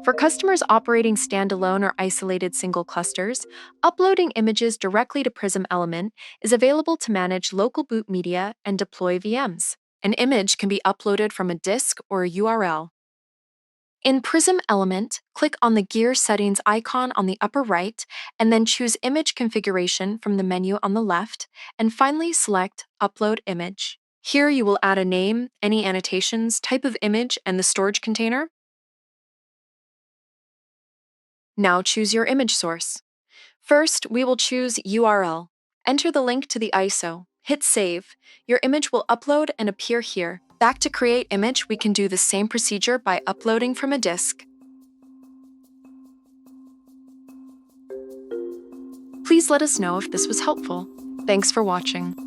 For customers operating standalone or isolated single clusters, uploading images directly to Prism Element is available to manage local boot media and deploy VMs. An image can be uploaded from a disk or a URL. In Prism Element, click on the gear settings icon on the upper right, and then choose Image Configuration from the menu on the left, and finally select Upload Image. Here you will add a name, any annotations, type of image, and the storage container. Now choose your image source. First, we will choose URL. Enter the link to the ISO. Hit Save. Your image will upload and appear here. Back to Create Image, we can do the same procedure by uploading from a disk. Please let us know if this was helpful. Thanks for watching.